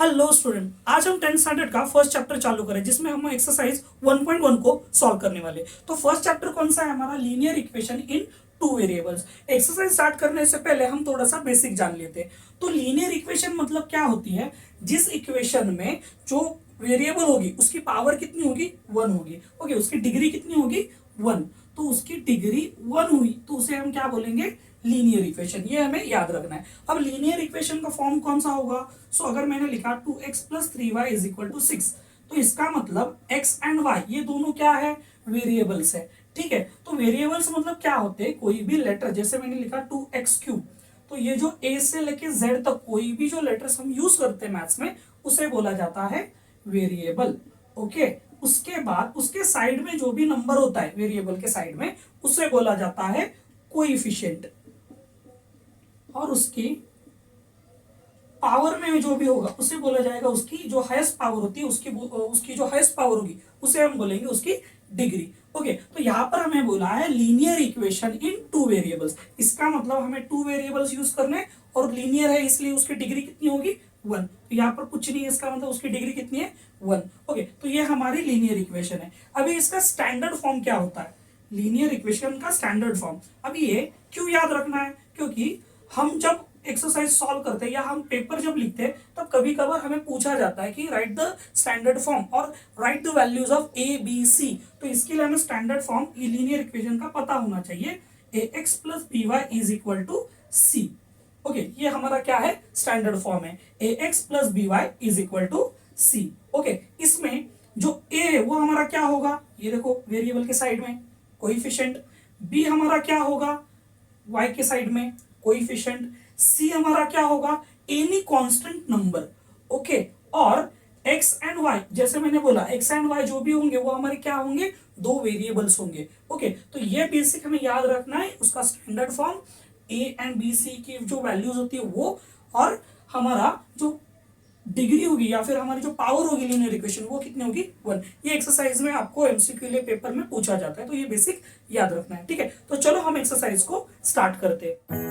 Hello student, आज हम 10th standard का फर्स्ट चैप्टर चालू करें जिसमें हम एक्सरसाइज 1.1 को सॉल्व करने वाले। तो फर्स्ट चैप्टर कौन सा है हमारा? Linear equation in two variables. Exercise start करने से पहले हम थोड़ा सा बेसिक जान लेते हैं। तो लीनियर इक्वेशन मतलब क्या होती है? जिस इक्वेशन में जो वेरिएबल होगी उसकी पावर कितनी होगी? 1 होगी। ओके, उसकी डिग्री कितनी होगी? 1। तो उसकी डिग्री 1 हुई तो उसे हम क्या बोलेंगे? Linear equation. ये हमें याद रखना है। अब लीनियर इक्वेशन का फॉर्म कौन सा होगा? सो अगर मैंने लिखा 2x + 3y = 6, तो इसका मतलब x एंड y ये दोनों क्या है? वेरिएबल्स है। ठीक है, तो वेरिएबल्स मतलब क्या होते हैं? कोई भी लेटर, जैसे मैंने लिखा 2x3, तो ये जो a से लेके z तक कोई भी जो लेटर्स हम यूज करते हैं मैथ्स में उसे बोला जाता है वेरिएबल। ओके, उसके बाद उसके साइड में जो भी नंबर होता है वेरिएबल के साइड में उसे बोला जाता है कोएफिशिएंट। और उसकी पावर में जो भी होगा उसे बोला जाएगा, उसकी जो हाईएस्ट पावर होती है उसकी जो हाईएस्ट पावर होगी उसे हम बोलेंगे उसकी डिग्री। ओके, तो यहां पर हमें बोला है linear equation in two variables. इसका मतलब हमें टू वेरिएबल्स यूज करने, और लीनियर है इसलिए उसकी डिग्री कितनी होगी? 1। तो यहाँ पर कुछ नहीं है, इसका मतलब उसकी डिग्री कितनी है? 1। ओके, तो ये हमारी लीनियर इक्वेशन है। अभी इसका स्टैंडर्ड फॉर्म क्या होता है? लीनियर इक्वेशन का स्टैंडर्ड फॉर्म। अभी ये क्यों याद रखना है? क्योंकि हम जब एक्सरसाइज सॉल्व करते हैं या हम पेपर जब लिखते हैं तब कभी कभार हमें पूछा जाता है कि राइट द स्टैंडर्ड फॉर्म और write the values of a b c. तो इसके लिए हमें स्टैंडर्ड फॉर्म लीनियर इक्वेशन का पता होना चाहिए। ax + by = c। ओके, ये हमारा क्या है? स्टैंडर्ड फॉर्म है। ax + by = c। ओके, इसमें जो a है वो हमारा क्या होगा? ये देखो वेरिएबल के साइड में कोएफिशिएंट। b हमारा क्या होगा? y के साइड में कोएफिशिएंट। सी हमारा क्या होगा? Any constant number. ओके, और x एंड y, जैसे मैंने बोला x एंड y जो भी होंगे वो हमारे क्या होंगे? दो वेरिएबल्स होंगे। ओके, तो ये बेसिक हमें याद रखना है। उसका standard form a and b c की जो वैल्यूज होती है वो, और हमारा जो डिग्री होगी या फिर हमारी जो पावर होगी लीनियर इक्वेशन वो कितनी होगी? 1। ये एक्सरसाइज में आपको एमसीक्यू लिए पेपर में पूछा जाता है, तो ये बेसिक याद रखना है। ठीक है, तो चलो हम एक्सरसाइज को स्टार्ट करते हैं।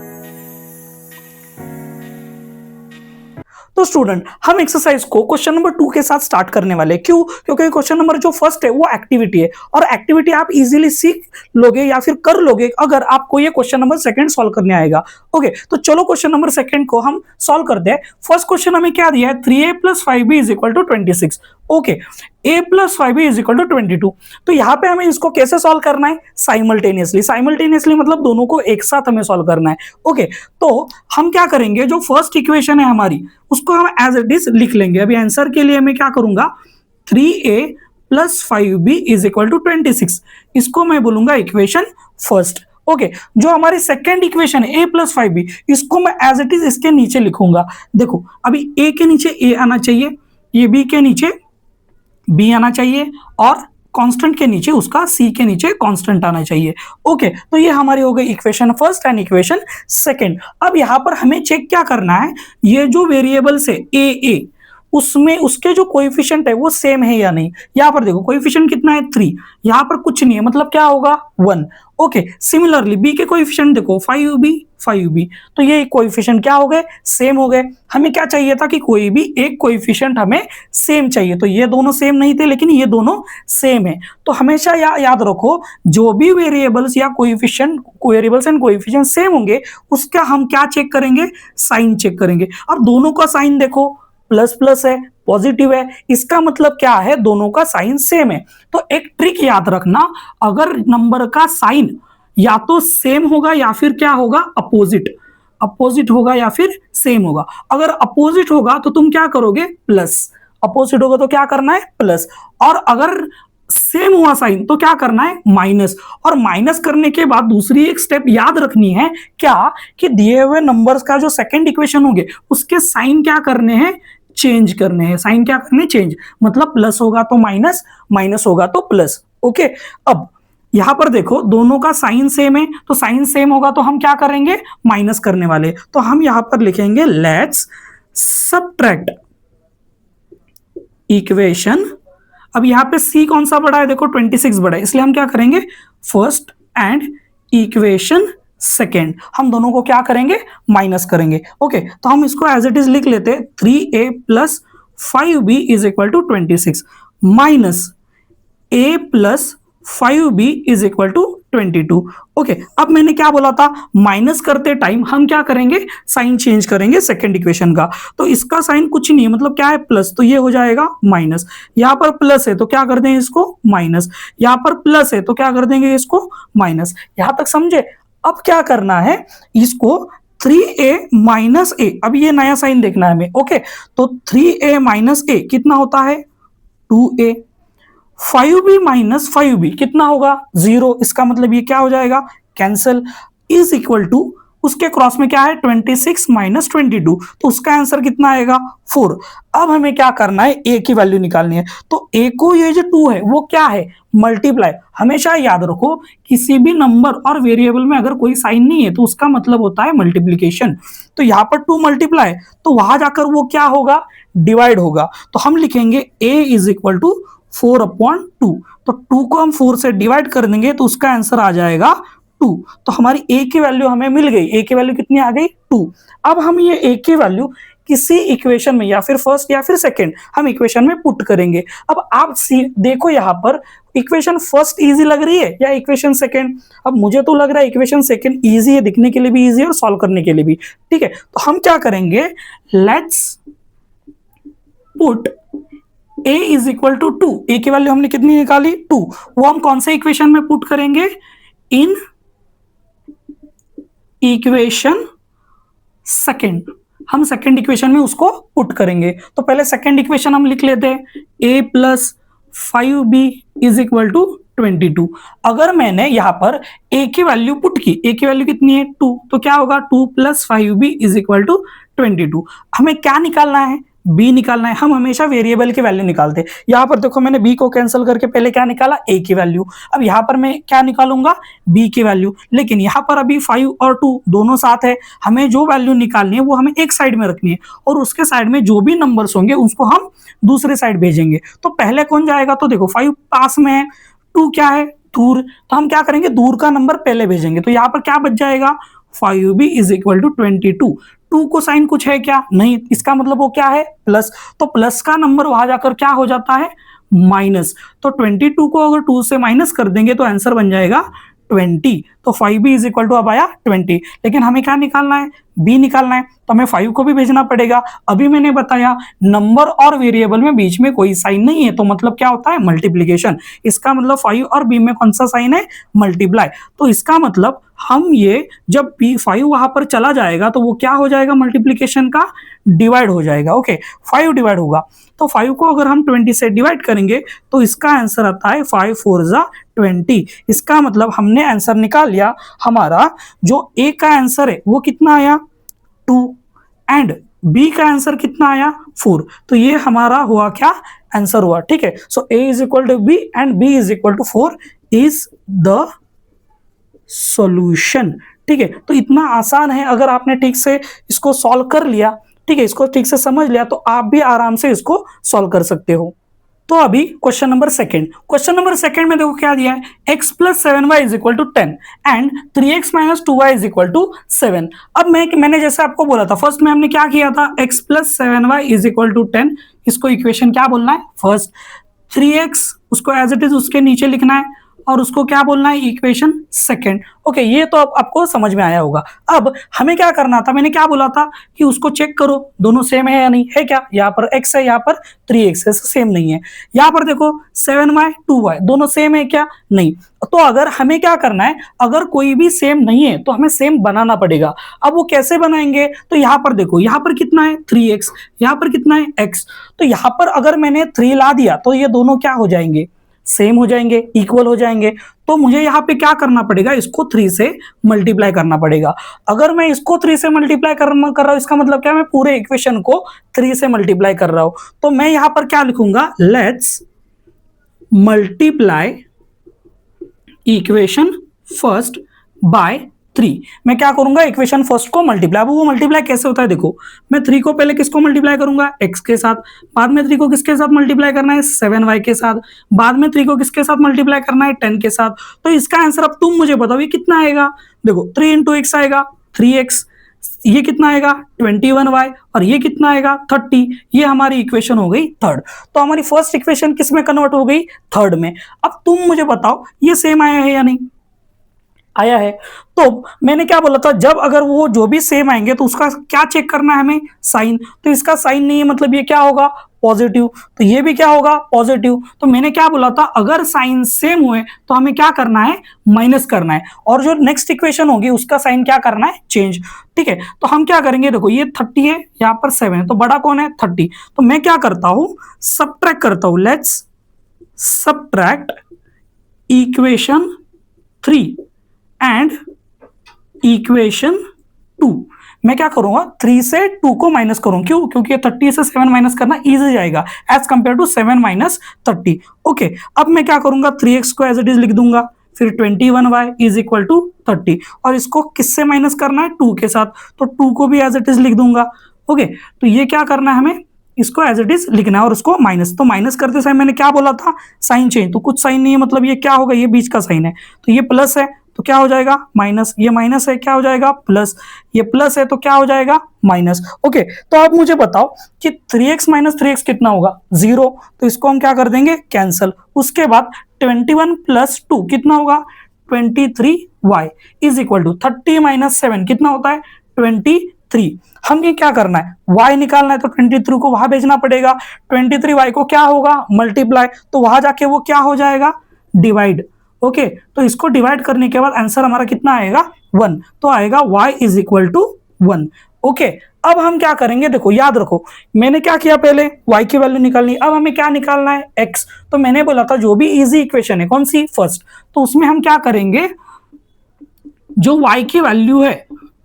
तो स्टूडेंट, हम एक्सरसाइज को क्वेश्चन नंबर 2 के साथ स्टार्ट करने वाले हैं। क्यों? क्योंकि क्वेश्चन नंबर जो फर्स्ट है वो एक्टिविटी है, और एक्टिविटी आप इजीली सीख लोगे या फिर कर लोगे अगर आपको ये क्वेश्चन नंबर सेकंड सॉल्व करने आएगा। ओके, तो चलो क्वेश्चन नंबर सेकंड को हम सॉल्व करते हैं। फर्स्ट क्वेश्चन हमें क्या दिया है? 3a + 5b = 26। Okay, a + 5b = 22। तो यहाँ पे हमें इसको कैसे सॉल्व करना है? साइमल्टेनियसली मतलब दोनों को एक साथ हमें सॉल्व करना है। ओके, तो हम क्या करेंगे? जो फर्स्ट इक्वेशन है हमारी उसको हम एज इट इज लिख लेंगे। अभी आंसर के लिए मैं क्या करूंगा? 3a + 5b = 26। इसको मैं बोलूंगा इक्वेशन फर्स्ट। ओके, जो हमारी सेकेंड इक्वेशन है a + 5b, इसको मैं एज इट इज इसके नीचे लिखूंगा। देखो, अभी a के नीचे a आना चाहिए, ये b के नीचे b आना चाहिए, और कांस्टेंट के नीचे उसका c के नीचे कांस्टेंट आना चाहिए। ओके, तो ये हमारी हो गई equation first and equation second. अब यहां पर हमें चेक क्या करना है? ये जो वेरिएबल्स है a उसमें उसके जो कोएफिशिएंट है वो सेम है या नहीं। यहां पर देखो कोएफिशिएंट कितना है? 3। यहां पर कुछ नहीं है, मतलब क्या होगा? 1। ओके, सिमिलरली b के कोएफिशिएंट देखो 5b। तो ये कोएफिशिएंट क्या हो गए? सेम हो गए। हमें क्या चाहिए था कि कोई भी एक कोएफिशिएंट हमें सेम चाहिए, तो ये दोनों सेम नहीं थे लेकिन ये दोनों सेम है। तो हमेशा याद रखो, जो भी वेरिएबल्स या coefficient, variables and coefficient same होंगे उसका हम क्या चेक करेंगे? साइन चेक करेंगे। अब दोनों का साइन देखो, प्लस प्लस है, पॉजिटिव है, इसका मतलब क्या है? दोनों का साइन सेम है। तो एक ट्रिक याद रखना, अगर नंबर का साइन या तो सेम होगा या फिर क्या होगा? अपोजिट होगा या फिर सेम होगा। अगर अपोजिट होगा तो तुम क्या करोगे? प्लस। अपोजिट होगा तो क्या करना है? प्लस। और अगर सेम हुआ साइन तो क्या करना है? माइनस। और माइनस करने के बाद दूसरी एक स्टेप याद रखनी है, क्या? कि दिए हुए नंबर्स का जो सेकंड इक्वेशन होंगे उसके साइन क्या करने हैं? चेंज करने हैं। साइन क्या करने? चेंज। मतलब प्लस होगा तो माइनस, माइनस होगा तो प्लस। ओके, अब यहां पर देखो दोनों का साइन सेम है, तो साइन सेम होगा तो हम क्या करेंगे? माइनस करने वाले। तो हम यहां पर लिखेंगे लेट्स सबट्रैक्ट इक्वेशन। अब यहां पे c कौन सा बड़ा है? देखो 26 बड़ा है, इसलिए हम क्या करेंगे? फर्स्ट एंड इक्वेशन सेकेंड, हम दोनों को क्या करेंगे? माइनस करेंगे। ओके, तो हम इसको एज इट इज लिख लेते हैं 3a + 5b is equal to 26 minus a plus 5b is equal to 22। Okay, अब मैंने क्या बोला था, माइनस करते टाइम हम क्या करेंगे, साइन चेंज करेंगे सेकंड इक्वेशन का। तो इसका साइन कुछ नहीं है, मतलब क्या है, प्लस, तो ये हो जाएगा माइनस। यहाँ पर प्लस है तो क्या कर देंगे इसको माइनस, यहाँ पर प्लस है तो क्या कर देंगे इसको माइनस। यहां तक समझे। अब क्या करना है, इसको 3a माइनस ए, अब ये नया साइन देखना है हमें। ओके, तो 3a माइनस ए कितना होता है 2a, 5b माइनस 5b कितना होगा 0, इसका मतलब ये क्या हो जाएगा कैंसिल, इज इक्वल टू उसके क्रॉस में क्या है 26 माइनस 22, तो उसका आंसर कितना आएगा 4। अब हमें क्या करना है, a की वैल्यू निकालनी है। तो a को ये जो 2 है वो क्या है मल्टीप्लाई। हमेशा याद रखो किसी भी नंबर और वेरिएबल में अगर कोई साइन नहीं है तो उसका मतलब होता है मल्टीप्लीकेशन। तो यहाँ पर 2 मल्टीप्लाई, तो वहां जाकर वो क्या होगा डिवाइड होगा। तो हम लिखेंगे a इज इक्वल टू 4/2, तो 2 को हम 4 से डिवाइड कर देंगे तो उसका आंसर आ जाएगा 2। तो हमारी a की वैल्यू हमें मिल गई, a की वैल्यू कितनी आ गई 2। अब हम ये a की वैल्यू किसी इक्वेशन में या फिर फर्स्ट या फिर सेकंड हम इक्वेशन में पुट करेंगे। अब आप देखो यहाँ पर इक्वेशन फर्स्ट इजी लग रही है या इक्वेशन सेकंड। अब मुझे तो लग रहा है इक्वेशन सेकंड इजी है, दिखने के लिए भी इजी है और सॉल्व करने के लिए भी। ठीक है, तो हम क्या करेंगे, let's put a is equal to 2, a की वैल्यू हमने कितनी निकाली 2, वो हम कौन से इक्वेशन में पुट करेंगे, इन इक्वेशन सेकंड। हम सेकंड इक्वेशन में उसको पुट करेंगे। तो पहले सेकंड इक्वेशन हम लिख लेते हैं, a plus 5b is equal to 22। अगर मैंने यहां पर a की वैल्यू पुट की, a की वैल्यू कितनी है 2, तो क्या होगा 2 plus 5b is equal to 22। हमें क्या निकालना है, b निकालना है। हम हमेशा वेरिएबल की वैल्यू निकालते हैं। यहां पर देखो मैंने b को कैंसिल करके पहले क्या निकाला a की वैल्यू। अब यहां पर मैं क्या निकालूंगा b की वैल्यू, लेकिन यहां पर अभी 5 और 2 दोनों साथ है। हमें जो वैल्यू निकालनी है वो हमें एक साइड में रखनी है और उसके साइड में जो भी नंबर्स होंगे उसको हम दूसरे साइड भेजेंगे। तो पहले कौन जाएगा, तो देखो 5 पास में है, 2 क्या है दूर, तो हम क्या करेंगे दूर का नंबर पहले भेजेंगे। तो यहाँ पर क्या बच जाएगा 5b इज इक्वल टू 22। 2 को साइन कुछ है क्या, नहीं, इसका मतलब वो क्या है प्लस, तो प्लस का नंबर वहां जाकर क्या हो जाता है माइनस। तो 22 को अगर 2 से माइनस कर देंगे तो आंसर बन जाएगा 20। तो 5b इज इक्वल टू अब आया 20। लेकिन हमें क्या निकालना है, b निकालना है, तो हमें 5 को भी भेजना पड़ेगा। अभी मैंने बताया नंबर और वेरिएबल में बीच में कोई साइन नहीं है, तो मतलब क्या होता है मल्टीप्लीकेशन। इसका मतलब 5 और b में कौन सा साइन है मल्टीप्लाई। तो इसका मतलब हम ये जब b5 वहां पर चला जाएगा तो वो क्या हो जाएगा मल्टीप्लीकेशन का डिवाइड हो जाएगा। ओके, 5 डिवाइड होगा, तो 5 को अगर हम 20 से डिवाइड करेंगे तो इसका आंसर आता है 5 4 जा 20। इसका मतलब हमने आंसर निकाल लिया। हमारा जो a का आंसर है वो कितना आया 2 एंड b का आंसर कितना आया 4। तो ये हमारा हुआ क्या आंसर हुआ। ठीक है, so a is equal to b and b is equal to 4 is the solution. ठीक है, तो इतना आसान है। अगर आपने ठीक से इसको सॉल्व कर लिया, ठीक है, इसको ठीक से समझ लिया, तो आप भी आराम से इसको सॉल्व कर सकते हो। तो अभी question number second, question number second में देखो क्या दिया है, x plus 7y is equal to 10 and 3x minus 2y is equal to 7। अब मैंने जैसे आपको बोला था फर्स्ट में हमने क्या किया था, x plus 7y is equal to 10, इसको इक्वेशन क्या बोलना है फर्स्ट, 3x उसको एज इट इज उसके नीचे लिखना है और उसको क्या बोलना है इक्वेशन सेकंड। ओके, ये तो अब आपको समझ में आया होगा। अब हमें क्या करना था, मैंने क्या बोला था कि उसको चेक करो दोनों सेम है या नहीं है। क्या यहाँ पर x है, यहाँ पर 3x है, सेम नहीं है। यहाँ पर देखो 7y 2y दोनों सेम है क्या, नहीं। तो अगर हमें क्या करना है, अगर कोई भी सेम नहीं है तो हमें सेम बनाना पड़ेगा। अब वो कैसे बनाएंगे, तो यहाँ पर देखो, यहाँ पर कितना है 3x, यहाँ पर कितना है x, तो यहाँ पर अगर मैंने 3 ला दिया तो ये दोनों क्या हो जाएंगे सेम हो जाएंगे, इक्वल हो जाएंगे। तो मुझे यहाँ पे क्या करना पड़ेगा, इसको 3 से मल्टीप्लाई करना पड़ेगा। अगर मैं इसको 3 से मल्टीप्लाई कर रहा हूं, इसका मतलब क्या, मैं पूरे इक्वेशन को 3 से मल्टीप्लाई कर रहा हूं। तो मैं यहाँ पर क्या लिखूंगा, let's multiply equation first by 3। मैं क्या करूंगा, इक्वेशन फर्स्ट को मल्टीप्लाई। अब वो मल्टीप्लाई कैसे होता है, देखो मैं 3 को पहले किसको मल्टीप्लाई करूंगा x के साथ, बाद में 3 को किसके साथ मल्टीप्लाई करना है 7y के साथ, बाद में 3 को किसके साथ मल्टीप्लाई करना है 10 के साथ। तो इसका आंसर अब तुम मुझे बताओ ये कितना आएगा। देखो 3 इंटू एक्स आएगा 3x, ये कितना आएगा 21y और ये कितना आएगा 30। ये हमारी इक्वेशन हो गई थर्ड। तो हमारी फर्स्ट इक्वेशन किस में कन्वर्ट हो गई? थर्ड में। अब तुम मुझे बताओ ये सेम आया है या नहीं आया है? तो मैंने क्या बोला था, जब अगर वो जो भी सेम आएंगे तो उसका क्या चेक करना है हमें? साइन। तो इसका साइन नहीं है मतलब ये क्या होगा? पॉजिटिव। तो ये भी क्या होगा? पॉजिटिव। तो मैंने क्या बोला था, अगर साइन सेम हुए तो हमें क्या करना है? माइनस करना है। और जो नेक्स्ट इक्वेशन होगी उसका साइन क्या करना है? चेंज। ठीक है, तो हम क्या करेंगे, देखो ये 30 है, यहाँ पर 7 है, तो बड़ा कौन है? 30। तो मैं क्या करता हूं, सबट्रैक्ट करता हूं। Let's subtract equation 3 and equation 2। मैं क्या करूंगा, 3 से 2 को माइनस करूं। क्यों? क्योंकि 30 से 7 माइनस करना इजी जाएगा as compare to 7 minus 30। Okay, अब मैं क्या करूंगा, 3x को एज इट इज लिख दूंगा, फिर 21y इज इक्वल टू 30। और इसको किससे माइनस करना है? 2 के साथ, तो 2 को भी एज इट इज लिख दूंगा। ओके, तो ये क्या करना है हमें, इसको एज इट इज लिखना है और उसको माइनस। तो माइनस करते समय मैंने क्या बोला था, साइन चेंज। तो कुछ साइन नहीं है मतलब ये क्या होगा, ये बीच का साइन है, तो ये प्लस है तो क्या हो जाएगा? माइनस। ये माइनस है, क्या हो जाएगा? प्लस। ये प्लस है तो क्या हो जाएगा? माइनस। ओके, तो अब मुझे बताओ कि 3x माइनस 3x कितना होगा? 0। तो इसको हम क्या कर देंगे? कैंसल। उसके बाद 21 प्लस 2 कितना होगा? 23y is equal to 30 minus 7 कितना होता है? 23। हमें क्या करना है? y निकालना है, तो 23 को वहां भेजना पड़ेगा। 23y को क्या होगा? मल्टीप्लाई। तो वहां जाके वो क्या हो जाएगा? डिवाइड। ओके, तो इसको डिवाइड करने के बाद आंसर हमारा कितना आएगा? 1। तो आएगा y is equal to 1। Okay, अब हम क्या करेंगे, देखो याद रखो मैंने क्या किया, पहले y की वैल्यू निकालनी। अब हमें क्या निकालना है? x। तो मैंने बोला था जो भी इजी इक्वेशन है, कौन सी? फर्स्ट। तो उसमें हम क्या करेंगे, जो y की वैल्यू है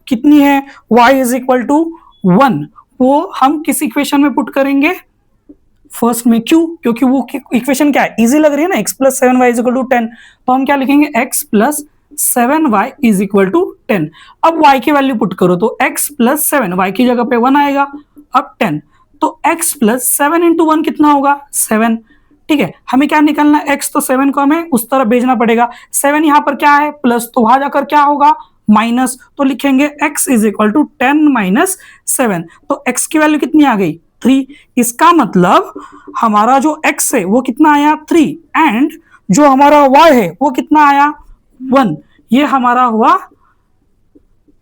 कितनी है? y इज इक्वल टू 1, वो हम किस इक्वेशन में पुट करेंगे? फर्स्ट में। क्यों? क्योंकि वो इक्वेशन क्या है? इजी लग रही है ना, x plus 7y is equal to 10। तो हम क्या लिखेंगे? x plus 7y is equal to 10। अब y की वैल्यू पुट करो तो x प्लस 7, y की जगह पे 1 आएगा, अब 10। तो x प्लस 7 इंटू 1 कितना होगा? 7। ठीक है, हमें क्या निकालना है? x। तो 7 को हमें उस तरफ भेजना पड़ेगा। 7 यहाँ पर क्या है? प्लस, तो वहां जाकर क्या होगा? माइनस। तो लिखेंगे x is equal to 10 minus 7। तो x की वैल्यू कितनी आ गई? 3। इसका मतलब हमारा जो x है वो कितना आया? 3। एंड जो हमारा y है वो कितना आया? 1। ये हमारा हुआ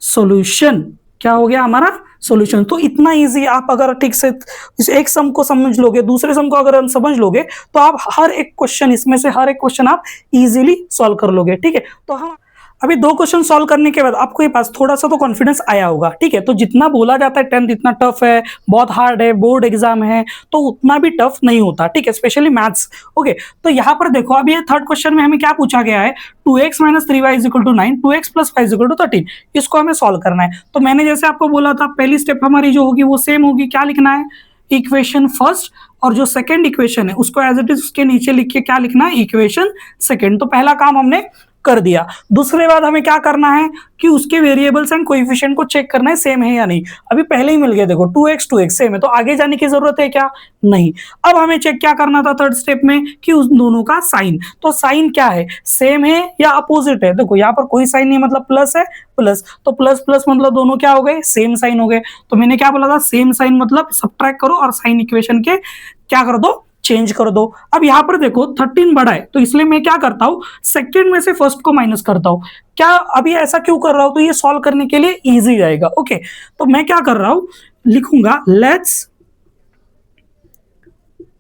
सॉल्यूशन। क्या हो गया हमारा? सॉल्यूशन। तो इतना इजी, आप अगर ठीक से इस एक सम को समझ लोगे, दूसरे सम को अगर हम समझ लोगे, तो आप हर एक क्वेश्चन, इसमें से हर एक क्वेश्चन आप इजीली सॉल्व कर लोगे। ठीक है, तो हम अभी 2 क्वेश्चन सॉल्व करने के बाद आपको ये पास थोड़ा सा तो कॉन्फिडेंस आया होगा। ठीक है, तो जितना बोला जाता है 10th इतना टफ है, बहुत हार्ड है, बोर्ड एग्जाम है, तो उतना भी टफ नहीं होता। ठीक है, स्पेशली मैथ्स। ओके, तो यहाँ पर देखो, अब ये थर्ड क्वेश्चन में हमें क्या पूछा गया है? 2x minus 3y is equal to 9, 2x plus 5 is equal to 13। इसको हमें सॉल्व करना है। तो मैंने जैसे आपको बोला था, पहली स्टेप हमारी जो होगी वो सेम होगी। क्या लिखना है? इक्वेशन फर्स्ट, और जो सेकंड इक्वेशन है उसको एज इट इज उसके नीचे लिख के क्या लिखना है? Equation second. तो पहला काम हमने कर दिया। दूसरे बाद हमें क्या करना है कि उसके वेरिएबल्स एंड कोएफिशिएंट को चेक करना है सेम है या नहीं। अभी पहले ही मिल गया, देखो 2x सेम है, तो आगे जाने की जरूरत है क्या? नहीं। अब हमें चेक क्या करना था थर्ड स्टेप में कि उस दोनों का साइन। तो साइन क्या है? सेम है या अपोजिट है? देखो यहाँ पर कोई साइन नहीं, मतलब प्लस है, प्लस। तो प्लस प्लस मतलब दोनों क्या हो गए? सेम साइन हो गए। तो मैंने क्या बोला था? सेम साइन मतलब सब्ट्रैक्ट करो और साइन इक्वेशन के क्या कर दो? चेंज कर दो। अब यहां पर देखो 13 बड़ा है, तो इसलिए मैं क्या करता हूं? सेकंड में से फर्स्ट को माइनस करता हूं। क्या अभी ऐसा क्यों कर रहा हूं? तो ये सॉल्व करने के लिए इजी जाएगा। ओके, तो मैं क्या कर रहा हूं, लिखूंगा let's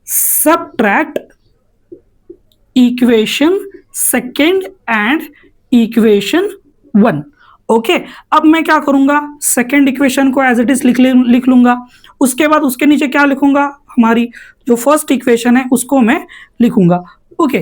subtract equation second and equation 1। Okay, अब मैं क्या करूंगा? सेकंड इक्वेशन को एज इट इज लिख लूंगा। उसके बाद उसके नीचे क्या लिखूंगा? हमारी जो फर्स्ट इक्वेशन है उसको मैं लिखूंगा। ओके,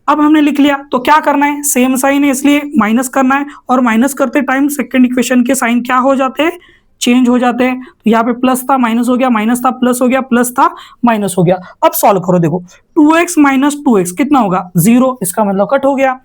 अब हमने लिख लिया, तो क्या करना है? सेम साइन है इसलिए माइनस करना है, और माइनस करते टाइम सेकंड इक्वेशन के साइन क्या हो जाते हैं? चेंज हो जाते हैं। तो यहाँ पे प्लस था माइनस हो गया, माइनस था प्लस हो गया, प्लस था माइनस हो गया। अब सॉल्व करो, देखो 2x माइनस 2x कितना होगा? 0। इसका मतलब कट हो गया।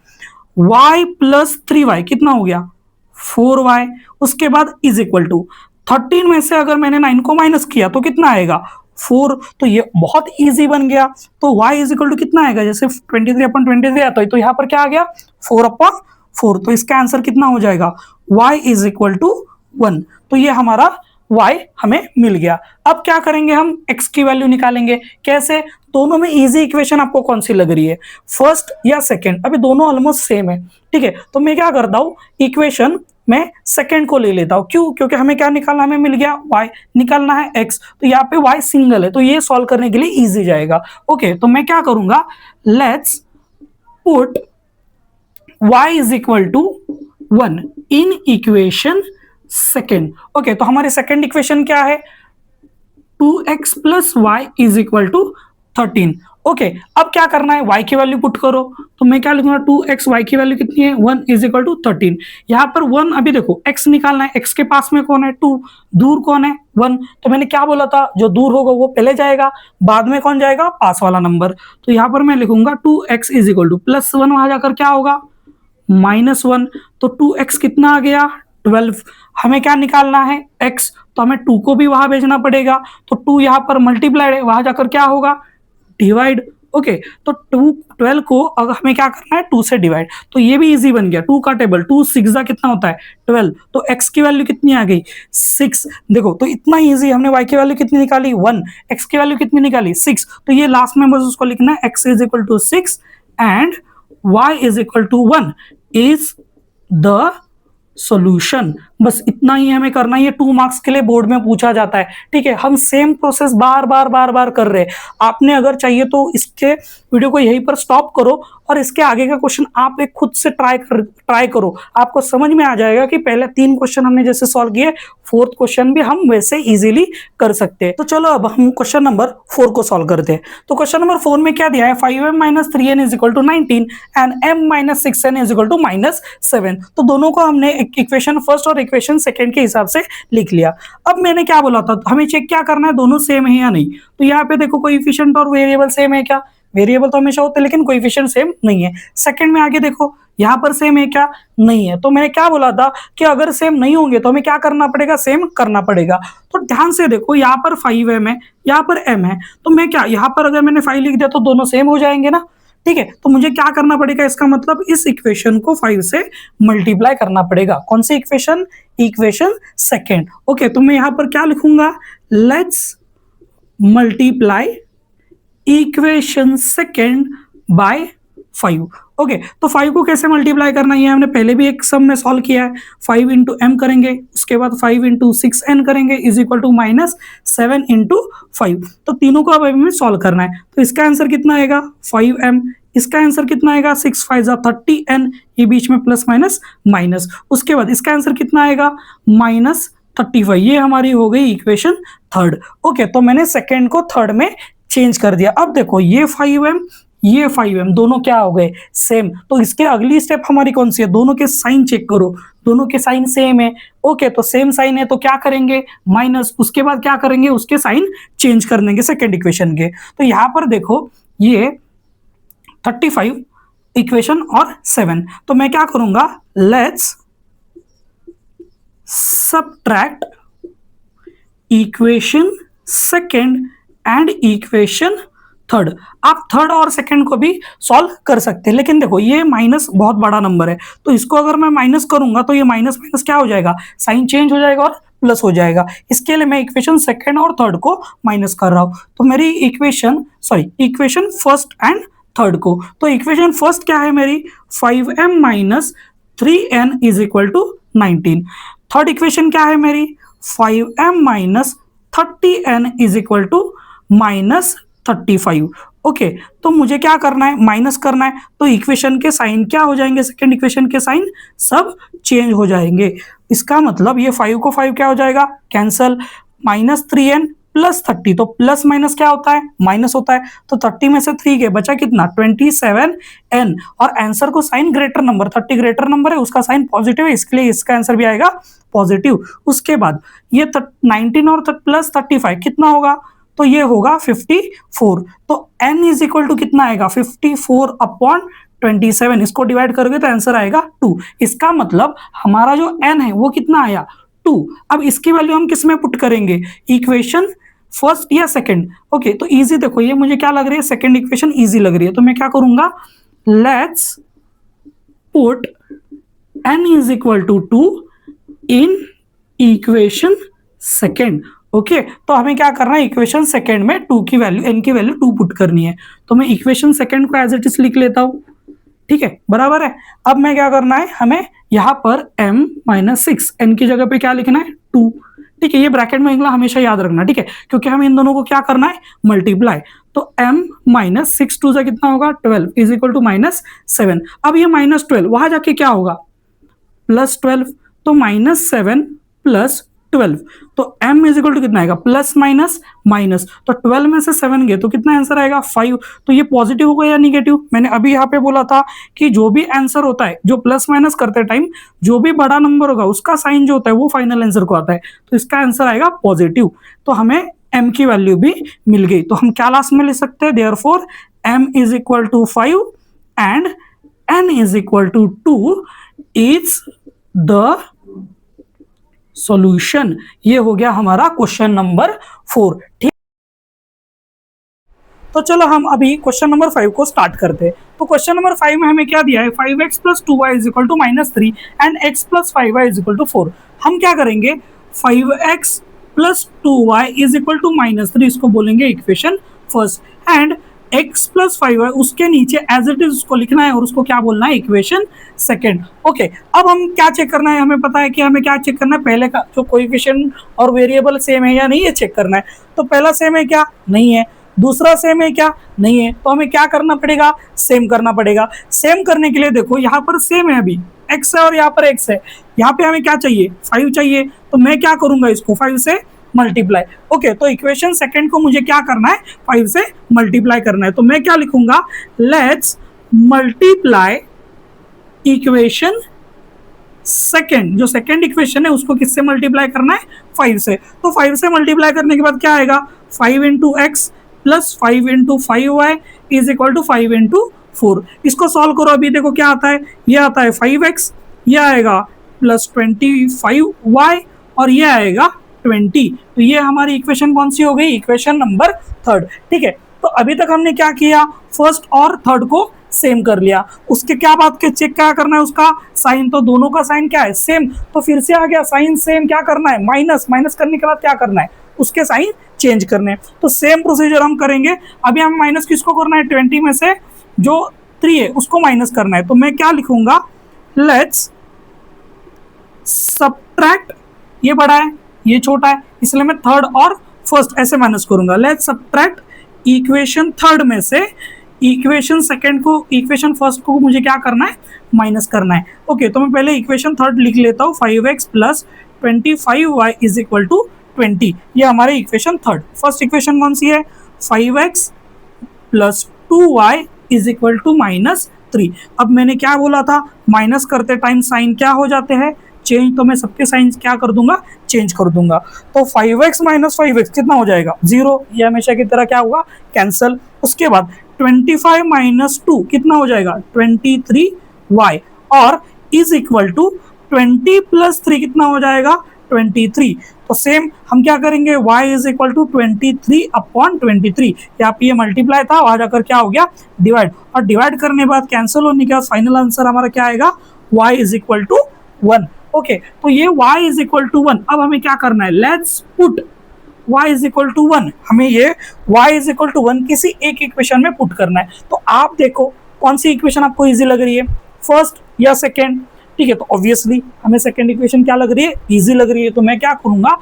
y प्लस 3y कितना हो गया? 4y। उसके बाद इज इक्वल टू 13 में से अगर मैंने 9 को माइनस किया तो कितना आएगा? 4। तो ये बहुत इजी बन गया। तो y इज इक्वल टू कितना आएगा? जैसे 23/23 आता है, तो यहाँ पर क्या आ गया? 4/4। तो इसका आंसर कितना हो जाएगा? y इज इक्वल टू 1, तो ये हमारा y हमें मिल गया। अब क्या करेंगे, हम x की वैल्यू निकालेंगे। कैसे? दोनों में इजी इक्वेशन आपको कौन सी लग रही है, फर्स्ट या सेकंड? अभी दोनों ऑलमोस्ट सेम है, ठीक है। तो मैं क्या करता हूँ, इक्वेशन में सेकंड को ले लेता हूँ। क्यों? क्योंकि हमें क्या निकालना, हमें मिल गया y, निकालना है x, तो यहाँ पे y सिंगल है, तो ये सॉल्व करने के लिए इजी जाएगा। ओके, तो मैं क्या करूंगा, let's put y is equal to 1 in equation second. Okay, तो हमारी सेकेंड इक्वेशन क्या है, 2x plus y is equal to 13। Okay, अब क्या करना है, y की वैल्यू पुट करो। तो मैं क्या लिखूंगा, 2x, y की वैल्यू कितनी है, 1 इज इक्वल टू 13। यहाँ पर 1, अभी देखो x निकालना है, x के पास में कौन है, 2, दूर कौन है, 1। तो मैंने क्या बोला था, जो दूर होगा वो पहले जाएगा, बाद में कौन जाएगा, पास वाला नंबर। तो यहाँ पर मैं लिखूंगा 2x is equal two plus 1, वहां जाकर क्या होगा, -1। तो 2x कितना आ गया, 12। हमें क्या निकालना है, x, तो हमें 2 को भी वहां भेजना पड़ेगा। तो 2 यहाँ पर मल्टीप्लाइड है, वहां जाकर क्या होगा, डिवाइड। ओके, तो 12 को अगर हमें क्या करना है, 2 से डिवाइड। तो ये भी इजी बन गया, 2 का टेबल, 2 6 कितना होता है, 12। तो x की वैल्यू कितनी आ गई, 6। देखो, तो इतना इजी, हमने y की वैल्यू कितनी निकाली, 1, x की वैल्यू कितनी निकाली, 6। तो ये लास्ट में बस उसको लिखना है, x is equal to 6 and y is equal to 1 is the solution. बस इतना ही हमें करना है, ये 2 मार्क्स के लिए बोर्ड में पूछा जाता है, ठीक है। हम सेम प्रोसेस बार बार कर रहे हैं। आपने अगर चाहिए तो इसके वीडियो को यहीं पर स्टॉप करो और इसके आगे का क्वेश्चन आप एक खुद से ट्राई करो, आपको समझ में आ जाएगा कि पहले 3 क्वेश्चन हमने जैसे सॉल्व किए, 4th क्वेश्चन भी हम वैसे इजीली कर सकते हैं। तो चलो अब हम क्वेश्चन नंबर 4 को सॉल्व करते हैं। तो क्वेश्चन नंबर 4 में क्या दिया है, 5m - 3n is equal to 19 and m - 6n is equal to -7। तो दोनों को हमने इक्वेशन फर्स्ट और इक्वेशन सेकंड के हिसाब से लिख लिया। अब मैंने क्या बोला था, हमें चेक क्या करना है, दोनों सेम है या नहीं। तो यहाँ पे देखो, कोएफिशिएंट और वेरिएबल सेम है क्या, वेरिएबल तो हमेशा होते हैं लेकिन कोएफिशिएंट सेम नहीं है। सेकंड में आगे देखो, यहाँ पर सेम है क्या, नहीं है। तो मैंने क्या बोला था कि अगर सेम नहीं होंगे तो हमें क्या करना पड़ेगा, सेम करना पड़ेगा। तो ध्यान से देखो, यहाँ पर 5m है, यहाँ पर m है, तो मैं क्या, यहाँ पर अगर मैंने 5 लिख दिया तो दोनों सेम हो जाएंगे ना, ठीक है। तो मुझे क्या करना पड़ेगा, इसका मतलब इस इक्वेशन को 5 से मल्टीप्लाई करना पड़ेगा। कौन सी इक्वेशन, इक्वेशन सेकेंड। ओके, तो मैं यहाँ पर क्या लिखूंगा, let's multiply equation second by 5। Okay, तो 5 को कैसे मल्टीप्लाई करना है, हमने पहले भी एक सम में सॉल्व किया है। 5 इंटू एम करेंगे, उसके बाद 5 इंटू 6n करेंगे इज इक्वल टू -7 इंटू 5। तो तीनों को अब हमें सॉल्व करना है। तो इसका आंसर कितना आएगा, 5m। इसका आंसर कितना आएगा, 6 5 जा 30n, ये बीच में प्लस माइनस माइनस। उसके बाद इसका आंसर कितना आएगा, -35। ये हमारी हो गई इक्वेशन थर्ड। ओके, तो मैंने सेकेंड को थर्ड में चेंज कर दिया। अब देखो, ये 5m, ये 5m दोनों क्या हो गए, सेम। तो इसके अगली स्टेप हमारी कौन सी है, दोनों के साइन चेक करो, दोनों के साइन सेम है। ओके, तो सेम साइन है तो क्या करेंगे, माइनस। उसके बाद क्या करेंगे, उसके साइन चेंज कर देंगे सेकेंड इक्वेशन के। तो यहां पर देखो, ये 35 इक्वेशन और 7। तो मैं क्या करूंगा, let's subtract equation second and equation third. आप थर्ड और सेकंड को भी सॉल्व कर सकते हैं, लेकिन देखो ये माइनस बहुत बड़ा नंबर है, तो इसको अगर मैं माइनस करूंगा तो ये माइनस माइनस क्या हो जाएगा, साइन चेंज हो जाएगा और प्लस हो जाएगा। इसके लिए मैं इक्वेशन सेकंड और थर्ड को माइनस कर रहा हूं। तो मेरी इक्वेशन फर्स्ट एंड थर्ड को, तो इक्वेशन फर्स्ट क्या है मेरी, 5m - 3n is equal to 19। Third equation क्या है मेरी, 5m - 30n is equal to -35। Okay, तो मुझे क्या करना है, माइनस करना है। तो इक्वेशन के साइन क्या हो जाएंगे, सेकंड इक्वेशन के साइन सब चेंज हो जाएंगे। इसका मतलब ये 5 को 5 क्या हो जाएगा, कैंसल, -3n + 30। तो प्लस माइनस क्या होता है, माइनस होता है। तो 30 में से 3 के बचा कितना, 27n। और आंसर को sign greater number, 30 greater number है, उसका साइन पॉजिटिव है, इसके लिए इसका आंसर भी आएगा पॉजिटिव। उसके बाद ये 19 और प्लस 35 कितना होगा, तो ये होगा 54। तो n इज इक्वल टू कितना आएगा, 54/27। इसको डिवाइड करोगे तो आंसर आएगा 2। इसका मतलब हमारा जो n है वो कितना आया, 2। अब इसकी वैल्यू हम किस में पुट करेंगे, इक्वेशन फर्स्ट या सेकंड। ओके, तो इजी देखो, ये मुझे क्या लग रही है, सेकंड इक्वेशन इजी लग रही है। तो मैं क्या करूंगा, let's put n is equal to 2 in equation second. Okay, तो हमें क्या करना है, इक्वेशन सेकेंड में टू की वैल्यू, एन की वैल्यू 2 पुट करनी है। तो मैं इक्वेशन सेकेंड को एज इट इज लिख लेता हूं। ठीक है, बराबर है। अब मैं क्या करना है, हमें यहाँ पर m-6 n की जगह पे क्या लिखना है, 2। ठीक है, ये ब्रैकेट में निकला, हमेशा याद रखना। ठीक है, क्योंकि हमें इन दोनों को क्या करना है, मल्टीप्लाई। तो m-6 2 से कितना होगा, 12 इज इक्वल टू -7। अब ये -12 वहां जाके क्या होगा, +12। तो -7 + 12, तो m इज इक्वल टू कितना आएगा, प्लस माइनस माइनस। तो 12 में से 7 गए तो कितना आंसर आएगा, 5। तो ये पॉजिटिव होगा या निगेटिव, मैंने अभी यहाँ पे बोला था कि जो भी आंसर होता है, जो प्लस माइनस करते टाइम जो भी बड़ा नंबर होगा उसका साइन जो होता है वो फाइनल आंसर को आता है। तो इसका आंसर आएगा पॉजिटिव। तो हमें m की वैल्यू भी मिल गई। तो हम क्या लास्ट में लिख सकते हैं, therefore m is equal to 5 and n is equal to 2 is the solution. ये हो गया हमारा क्वेश्चन नंबर 4। ठीक, तो चलो हम अभी क्वेश्चन नंबर 5 को स्टार्ट करते हैं। तो क्वेश्चन नंबर 5 में हमें क्या दिया है, 5x + 2y is equal to -3 and x + 5y is equal to 4। हम क्या करेंगे, 5x + 2y is equal to -3 इसको बोलेंगे equation first, and x + 5y उसके नीचे एज इट इज उसको लिखना है और उसको क्या बोलना है, इक्वेशन सेकेंड। ओके, अब हम क्या चेक करना है, हमें पता है कि हमें क्या चेक करना है, पहले का जो कोएफिशिएंट और वेरिएबल सेम है या नहीं, ये चेक करना है। तो पहला सेम है क्या, नहीं है। दूसरा सेम है क्या, नहीं है। तो हमें क्या करना पड़ेगा, सेम करना पड़ेगा। सेम करने के लिए देखो यहाँ पर सेम है, अभी x है और यहाँ पर x है। यहाँ पे हमें क्या चाहिए, 5 चाहिए। तो मैं क्या करूंगा, इसको 5 से मल्टीप्लाई। ओके, तो इक्वेशन सेकंड को मुझे क्या करना है, 5 से मल्टीप्लाई करना है। तो मैं क्या लिखूंगा, लेट्स मल्टीप्लाई इक्वेशन सेकंड। जो सेकंड इक्वेशन है उसको किससे मल्टीप्लाई करना है, 5 से। तो 5 से मल्टीप्लाई करने के बाद क्या आएगा, 5 into x plus 5 into 5y is equal to 5 into 4। इसको सॉल्व करो, अभी देखो क्या आता है, ये आता है 5x, ये आएगा +25y और ये आएगा 20। तो ये हमारी इक्वेशन कौन सी हो गई, इक्वेशन नंबर 3। ठीक है, तो अभी तक हमने क्या किया, फर्स्ट और थर्ड को सेम कर लिया। उसके क्या बात के चेक क्या करना है, उसका साइन। तो दोनों का साइन क्या है, सेम। तो फिर से आ गया साइन सेम, क्या करना है, माइनस। माइनस करने के बाद क्या करना है, उसके साइन चेंज करने। तो सेम प्रोसीजर हम करेंगे। अभी हमें माइनस किसको करना है, 20 में से जो 3 है उसको माइनस करना है। तो मैं क्या लिखूंगा, लेट्स सब्ट्रैक्ट, ये बड़ा है ये छोटा है इसलिए मैं थर्ड और फर्स्ट ऐसे माइनस करूंगा। लेट्स सब्ट्रैक्ट इक्वेशन थर्ड में से इक्वेशन सेकंड को, इक्वेशन फर्स्ट को मुझे क्या करना है, माइनस करना है। ओके, तो मैं पहले इक्वेशन थर्ड लिख लेता हूँ, 5x + 25y is equal to 20। ये हमारे इक्वेशन थर्ड। फर्स्ट इक्वेशन कौन सी है, 5x + 2y is equal to -3। अब मैंने क्या बोला था, माइनस करते टाइम साइन क्या हो जाते हैं, चेंज। तो मैं सबके साइन क्या कर दूंगा, चेंज कर दूंगा। तो 5x - 5x कितना हो जाएगा, 0। ये हमेशा की तरह क्या होगा, कैंसल। उसके बाद 25 - 2 कितना हो जाएगा, 23y और इज इक्वल टू 20 + 3 कितना हो जाएगा, 23। तो सेम हम क्या करेंगे, y इज इक्वल टू 23/23। यहाँ पे ये मल्टीप्लाई था, वहां जाकर क्या हो गया, डिवाइड। और डिवाइड करने के बाद कैंसिल होने के बाद फाइनल आंसर हमारा क्या आएगा, y is equal to 1। Okay, तो ये y इज इक्वल टू 1। अब हमें क्या करना है, let's put y is equal to 1। हमें ये y इज इक्वल टू 1 किसी एक इक्वेशन में पुट करना है। तो आप देखो कौन सी इक्वेशन आपको इजी लग रही है, फर्स्ट या सेकेंड। ठीक है, तो ऑब्वियसली हमें सेकेंड इक्वेशन क्या लग रही है, इजी लग रही है। तो मैं क्या करूंगा,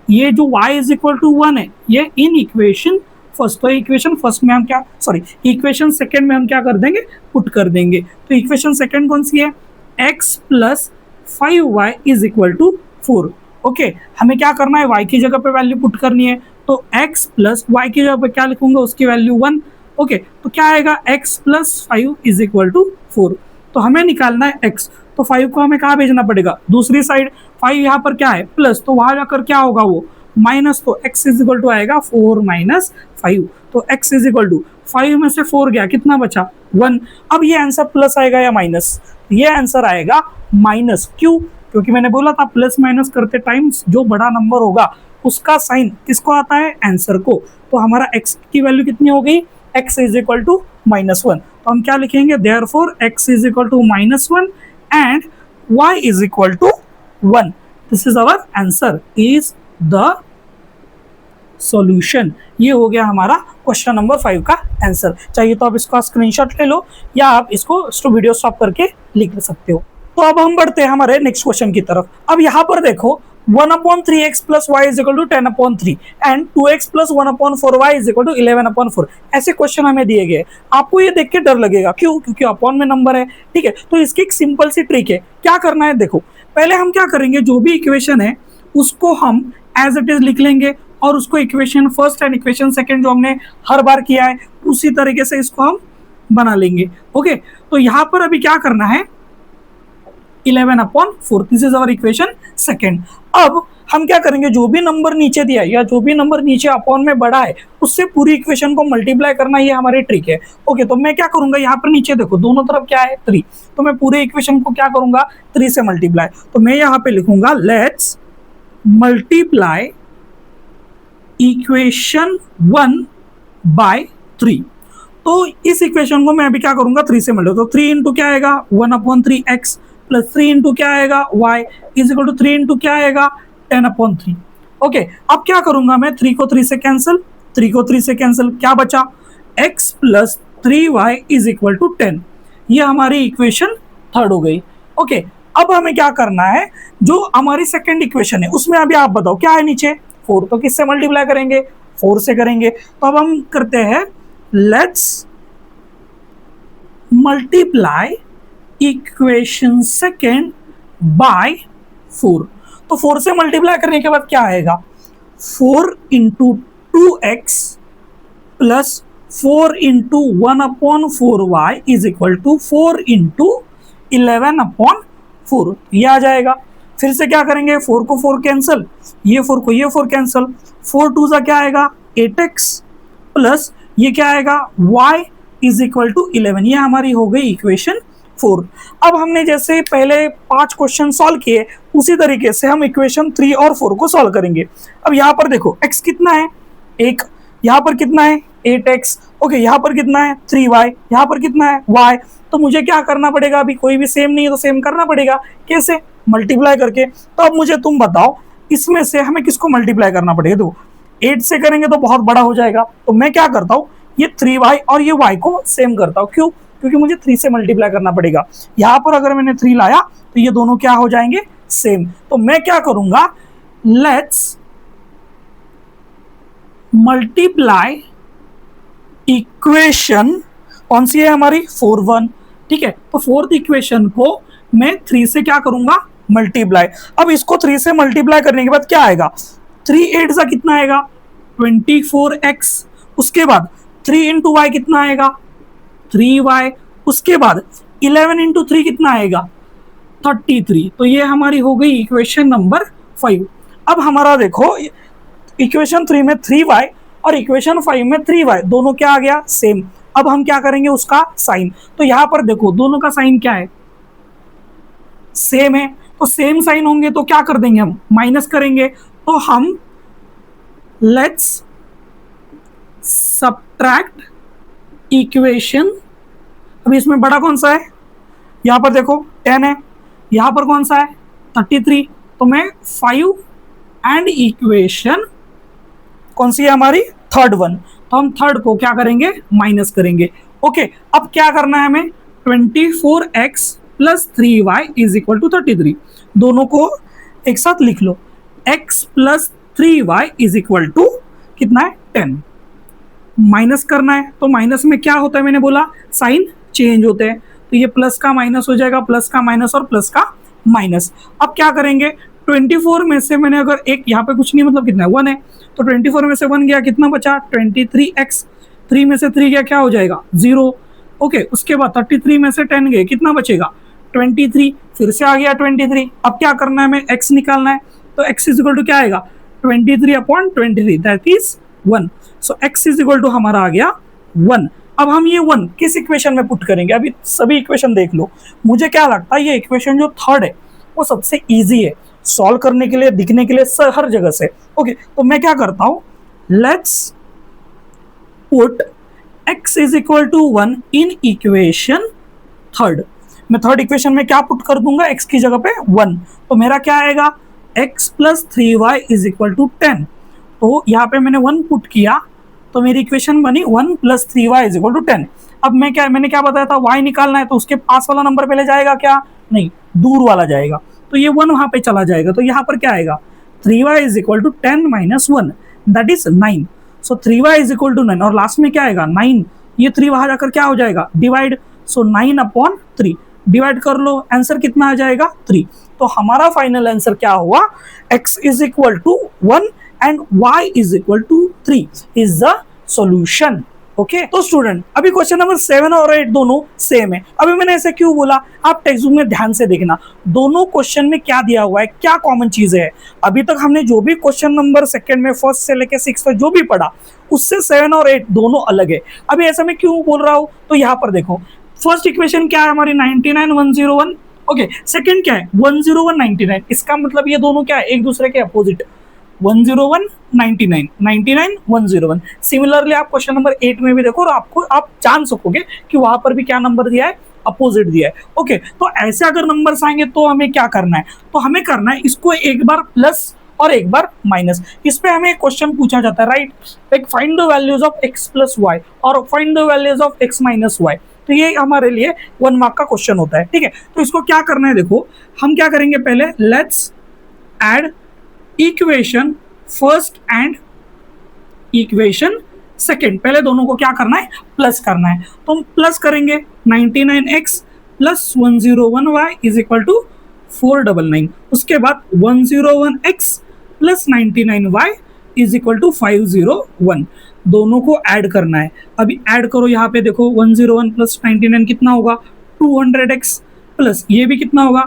ये जो y इज इक्वल टू 1 है ये इन इक्वेशन फर्स्ट, तो इक्वेशन फर्स्ट में हम क्या, सॉरी इक्वेशन सेकेंड में हम क्या कर देंगे, पुट कर देंगे। तो इक्वेशन सेकेंड कौन सी है, x + 5y is equal to 4। Okay, हमें क्या करना है, y की जगह पे वैल्यू पुट करनी है। तो x + y की जगह पे क्या लिखूंगा, उसकी वैल्यू 1। ओके, तो क्या आएगा, x + 5 इज इक्वल टू 4। तो हमें निकालना है x। तो 5 को हमें कहाँ भेजना पड़ेगा, दूसरी साइड। 5 यहाँ पर क्या है, प्लस, तो वहां जाकर क्या होगा, वो माइनस। तो x इज इक्वल टू आएगा 4 - 5। तो x इज इक्वल टू 5 में से 4 गया, कितना बचा, 1। अब ये आंसर प्लस आएगा या माइनस, ये आंसर आएगा माइनस। क्यों, क्योंकि मैंने बोला था प्लस माइनस करते टाइम जो बड़ा नंबर होगा उसका साइन किसको आता है, आंसर को। तो हमारा x की वैल्यू कितनी हो गई, x इज इक्वल टू -1। तो हम क्या लिखेंगे, therefore x is equal to -1 and y is equal to 1। This is our answer, is the solution. ये हो गया हमारा क्वेश्चन नंबर 5 का आंसर। चाहिए तो आप इसका स्क्रीनशॉट ले लो या आप इसको वीडियो स्टॉप करके लिख सकते हो। तो अब हम बढ़ते हैं हमारे नेक्स्ट क्वेश्चन की तरफ। अब यहाँ पर देखो 1/3x plus y is equal to 10/3 and 2x plus 1/4 y is equal to 11/4 ऐसे क्वेश्चन हमें दिए गए। आपको ये देख के डर लगेगा, क्यों? क्योंकि अपॉन में नंबर है, ठीक है। तो इसकी एक सिंपल सी ट्रिक है, क्या करना है देखो। पहले हम क्या करेंगे, जो भी इक्वेशन है उसको हम एज इट इज लिख लेंगे और उसको equation first and equation second जो हमने हर बार किया है उसी तरीके से इसको हम बना लेंगे। ओके, तो यहाँ पर अभी क्या करना है, 11/4, this is our equation second. अब हम क्या करेंगे, जो भी नंबर नीचे दिया है या जो भी नंबर नीचे अपॉन में बड़ा है उससे पूरी इक्वेशन को मल्टीप्लाई करना, ये हमारी ट्रिक है। ओके, तो मैं क्या करूंगा, यहाँ पर नीचे देखो दोनों तरफ क्या है 3, तो मैं पूरे इक्वेशन को क्या करूंगा 3 से मल्टीप्लाई। तो मैं यहाँ पे लिखूंगा लेट्स मल्टीप्लाई इक्वेशन 1 बाय 3। तो इस इक्वेशन को मैं अभी क्या करूंगा 3 से मल्टीप्लाई। तो 3 इंटू क्या आएगा 1/3x प्लस 3 इंटू क्या आएगा y is equal to 3 into क्या आएगा 10/3। ओके, अब क्या करूंगा मैं, 3 को 3 से कैंसिल, 3 को 3 से कैंसिल, क्या बचा x plus 3y is equal to 10। ये हमारी इक्वेशन थर्ड हो गई। ओके, अब हमें क्या करना है, जो हमारी सेकंड इक्वेशन है उसमें अभी आप बताओ क्या है नीचे 4, तो किससे मल्टीप्लाई करेंगे 4 से करेंगे। तो अब हम करते हैं let's multiply equation second by 4। तो 4 से मल्टीप्लाई करने के बाद क्या आएगा 4 into 2x plus 4 into 1/4y is equal to 4 into 11/4, ये आ जाएगा। फिर से क्या करेंगे, 4 को 4 कैंसिल, ये 4 को ये 4 कैंसिल, 4 2 सा क्या आएगा 8x प्लस ये क्या आएगा y इज इक्वल टू 11। ये हमारी हो गई इक्वेशन 4। अब हमने जैसे पहले 5 क्वेश्चन सॉल्व किए उसी तरीके से हम इक्वेशन 3 और 4 को सॉल्व करेंगे। अब यहाँ पर देखो x कितना है 1, यहाँ पर कितना है 8x, ओके, यहाँ पर कितना है 3y, यहाँ पर कितना है y। तो मुझे क्या करना पड़ेगा, अभी कोई भी सेम नहीं है तो सेम करना पड़ेगा, कैसे मल्टीप्लाई करके। तो अब मुझे तुम बताओ इसमें से हमें किसको मल्टीप्लाई करना पड़ेगा। तो 8 से करेंगे तो बहुत बड़ा हो जाएगा, तो मैं क्या करता हूँ ये 3y और ये y को सेम करता हूँ। क्यों? क्योंकि मुझे 3 से मल्टीप्लाई करना पड़ेगा। यहाँ पर अगर मैंने 3 लाया तो ये दोनों क्या हो जाएंगे सेम। तो मैं क्या करूंगा लेट्स मल्टीप्लाई इक्वेशन, कौन सी है हमारी 4 1, ठीक है। तो फोर्थ इक्वेशन को मैं 3 से क्या करूंगा मल्टीप्लाई। अब इसको 3 से मल्टीप्लाई करने के बाद क्या आएगा 3 8 सा कितना आएगा 24x, उसके बाद 3 इंटू वाई कितना आएगा 3y, उसके बाद 11 इंटू 3 कितना आएगा 33। तो ये हमारी हो गई इक्वेशन नंबर 5। अब हमारा देखो इक्वेशन 3 में 3y और इक्वेशन 5 में 3y दोनों क्या आ गया सेम। अब हम क्या करेंगे उसका साइन। तो यहाँ पर देखो दोनों का साइन क्या है सेम है, तो सेम साइन होंगे तो क्या कर देंगे हम माइनस करेंगे। तो हम लेट्स सब्ट्रैक्ट इक्वेशन, अभी इसमें बड़ा कौन सा है, यहाँ पर देखो 10 है, यहाँ पर कौन सा है 33, तो मैं 5 एंड इक्वेशन कौन सी है हमारी थर्ड वन, तो हम थर्ड को क्या करेंगे माइनस करेंगे। ओके, अब क्या करना है हमें 24x plus 3y is equal to 33, दोनों को एक साथ लिख लो। x plus 3y is equal to कितना है 10, माइनस करना है। तो माइनस में क्या होता है मैंने बोला साइन चेंज होते हैं, तो ये प्लस का माइनस हो जाएगा, प्लस का माइनस और प्लस का माइनस। अब क्या करेंगे 24 में से मैंने अगर एक यहाँ पे कुछ नहीं मतलब कितना है 1 है, तो 24 में से 1 गया कितना बचा 23x, 3 में से 3 गया क्या हो जाएगा 0। ओके, उसके बाद 33 में से 10 गए कितना बचेगा 23, फिर से आ गया 23। अब क्या करना है हमें x निकालना है, तो x इज इक्वल टू क्या आएगा 23/23 that is 1। So x is equal to हमारा आ गया 1। अब हम ये 1 किस इक्वेशन में पुट करेंगे, अभी सभी इक्वेशन देख लो। मुझे क्या लगता है ये इक्वेशन जो थर्ड है वो सबसे इजी है सॉल्व करने के लिए, दिखने के लिए हर जगह से। ओके, तो मैं क्या करता हूं let's put x is equal to 1 in equation third. मैं थर्ड इक्वेशन में क्या पुट कर दूंगा x की जगह पे 1, तो मेरा क्या आएगा x plus 3y is equal to 10। तो यहाँ पे मैंने 1 पुट किया तो मेरी इक्वेशन बनी 1 plus 3y is equal to 10। अब मैंने क्या बताया था, y निकालना है तो उसके पास वाला नंबर पहले जाएगा क्या, नहीं दूर वाला जाएगा, तो ये 1 वहां पे चला जाएगा, तो यहाँ पर क्या आएगा 3y is equal to 10 minus 1 that is 9। So 3y is equal to 9 और लास्ट में क्या आएगा 9, ये 3 वहां जाकर क्या हो जाएगा डिवाइड, सो 9/3 डिवाइड कर लो, आंसर कितना आ जाएगा 3। तो हमारा फाइनल आंसर क्या हुआ, x is equal to 1 and y is equal to 3 is the solution. Okay तो स्टूडेंट अभी क्वेश्चन नंबर 7 और 8 दोनों सेम है। अभी मैंने ऐसे क्यों बोला, आप टेक्स्ट बुक में ध्यान से देखना दोनों क्वेश्चन में क्या दिया हुआ है, क्या कॉमन चीजें है। अभी तक हमने जो भी क्वेश्चन नंबर सेकंड में फर्स्ट से लेके 6 तक जो भी पढ़ा उससे 7 और 8 दोनों अलग है। अभी ऐसा मैं क्यों बोल रहा हूँ, तो यहाँ पर देखो फर्स्ट इक्वेशन क्या है हमारी 99 101, ओके सेकंड क्या है 101 99, इसका मतलब ये दोनों क्या है एक दूसरे के अपोजिट, 101 99 99 101। सिमिलरली आप क्वेश्चन नंबर 8 में भी देखो और आपको आप जान सकोगे कि वहां पर भी क्या नंबर दिया है, अपोजिट दिया है। ओके तो ऐसे अगर नंबर्स आएंगे तो हमें क्या करना है, तो हमें करना है इसको एक बार प्लस और एक बार माइनस। इस पे हमें एक क्वेश्चन पूछा जाता है right, like find the values of x plus Y और find the values of x minus Y. तो ये हमारे लिए 1 मार्क का क्वेश्चन होता है, ठीक है। तो इसको क्या करना है, देखो हम क्या करेंगे, पहले let's add equation first and equation second, पहले दोनों को क्या करना है प्लस करना है। तो हम प्लस करेंगे 99x plus 101y is equal to 499, उसके बाद 101x plus 99y is equal to 501, दोनों को ऐड करना है। अभी ऐड करो, यहाँ पे देखो 101 प्लस 99 कितना होगा 200x प्लस ये भी कितना होगा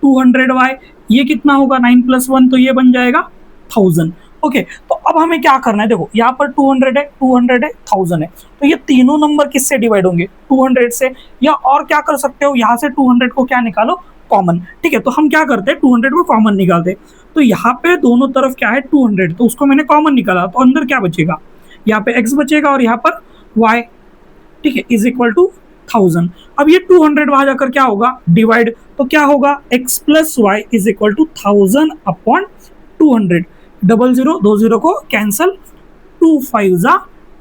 200y, ये कितना होगा 9 प्लस 1 तो ये बन जाएगा 1000। ओके तो अब हमें क्या करना है, देखो यहाँ पर 200 है 200 है 1000 है, तो ये तीनों नंबर किससे डिवाइड होंगे 200 से, या और क्या कर सकते हो यहाँ से 200 को क्या निकालो कॉमन, ठीक है। तो हम क्या करते हैं 200 को कॉमन निकालते, तो यहाँ पे दोनों तरफ क्या है 200, तो उसको मैंने कॉमन निकाला तो अंदर क्या बचेगा, यहाँ पे x बचेगा और यहाँ पर y, ठीक है इज इक्वल टू 1000। अब ये 200 वहां जाकर क्या होगा डिवाइड, तो क्या होगा x plus y is equal to 1000 upon 200, 00 20 को कैंसल, 2 5 जा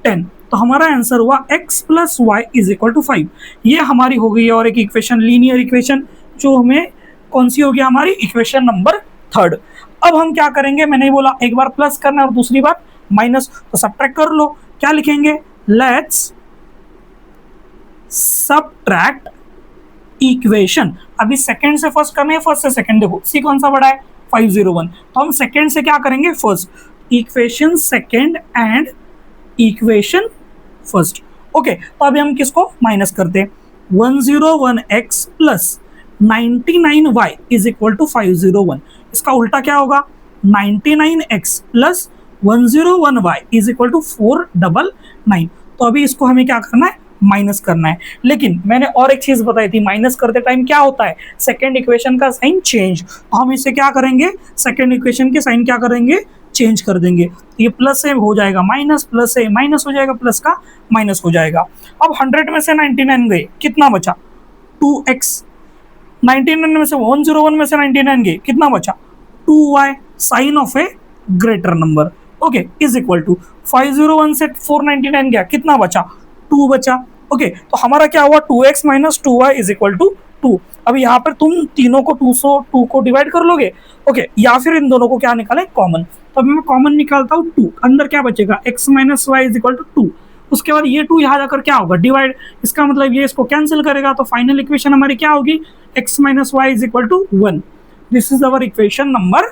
10, तो हमारा आंसर हुआ x plus y is equal to 5। ये हमारी हो गई है और एक इक्वेशन लीनियर इक्वेशन जो हमें कौन सी हो गया हमारी इक्वेशन नंबर 3। अब हम क्या करेंगे, मैंने बोला एक बार प्लस करना और दूसरी बार माइनस, तो सब्ट्रैक्ट कर लो, क्या लिखेंगे लेट्स सब्ट्रैक्ट इक्वेशन। अभी सेकंड से फर्स्ट करना है, फर्स्ट से सेकंड, देखो सी कौन सा बड़ा है 501, तो हम सेकंड से क्या करेंगे first, equation second and equation first. Okay तो अभी हम किसको माइनस करते हैं, 101x plus 99y is equal to 501, इसका उल्टा क्या होगा 99x plus 101y is equal to 499। तो अभी इसको हमें क्या करना है माइनस करना है, लेकिन मैंने और एक चीज बताई थी माइनस करते टाइम क्या होता है सेकेंड इक्वेशन का साइन चेंज, तो हम इसे क्या करेंगे सेकेंड इक्वेशन के साइन क्या करेंगे चेंज कर देंगे, ये प्लस से हो जाएगा माइनस, प्लस से माइनस हो जाएगा, प्लस का माइनस हो जाएगा। अब 100 में से 99 गए कितना बचा 2x, 99 में से 101 में से 99 गए कितना बचा 2y, sign of a greater number, okay is equal to 501 से 499 गया कितना बचा 2 बचा। ओके तो हमारा क्या हुआ 2x minus 2y is equal to 2। अब यहाँ पर तुम तीनों को 2 को डिवाइड कर लोगे, ओके या फिर इन दोनों को क्या निकाले कॉमन, तो अभी मैं कॉमन निकालता हूँ 2, अंदर क्या बचेगा x minus y is equal to 2, उसके बाद ये 2 यहाँ जाकर क्या होगा डिवाइड, इसका मतलब ये इसको कैंसिल करेगा, तो फाइनल इक्वेशन हमारी क्या होगी x minus y is equal to 1। This is our equation number